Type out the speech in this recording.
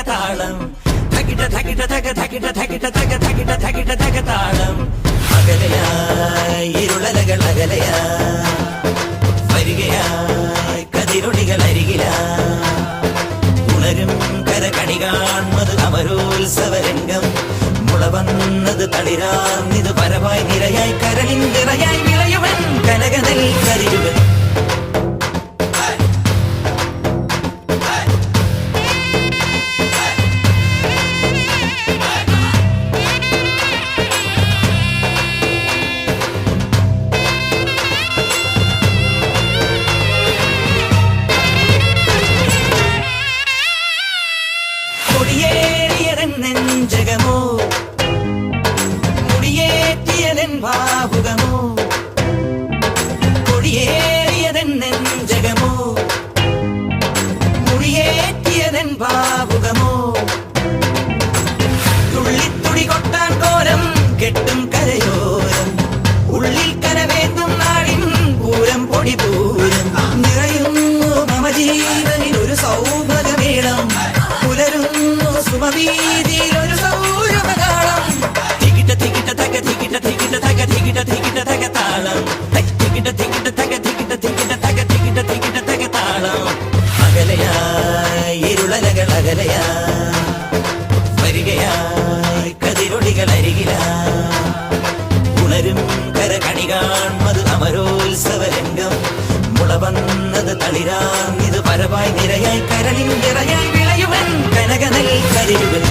താളം താളം അകലയായി ഇരുളലകൾ അകലയായി വരികയായി കതിരൊടികൾ അരികിലായി ഉണരും കരകണി കാൺമത് അമരോത്സവരംഗം മുളവന്നത് തളിരാർന്നിത് പരവായി നിരയായി കരളിൻ നിറയായി വിളയുവൻ കനകനൽ കരിരുവൻ നെഞ്ചകമോ മുടിയേറ്റിയതൻ ഭാവുകമോ കൊടിയേറിയതൻ നെഞ്ചകമോ മുടിയേറ്റിയതൻ ഭാവുകമോ തുള്ളിത്തുടി കൊട്ടാൻ കോരം കെട്ടും കരയോരം ഉള്ളിൽ കനവേന്തും നാടിൻ പൂരം പൊടി പൂരം നിറയുന്നു മമ ജീവനിൽ ഒരു സൗഭഗമേളം പുലരുന്നു സുമവീതിയിലൊരു സൗരഭകാളം തികിട തികിട തക തികിട തികിട തക തികിട തികിട തക താളം തികിട തികിട തക തികിട തികിട തക തികിട തികിട തക താളം അകലയായി ഇരുളലകൾ അകലയായി വരികയായി കതിരൊടികൾ അരികിലായി ഉണരും കരകണി കാൺമത് അമരോത്സവരംഗം മുളവന്നത് തളിരാർന്നിത് പരവായി നിരയായി കരളിൻ നിറയായി വിളയുവൻ കനകനൽ കരിരുവൻ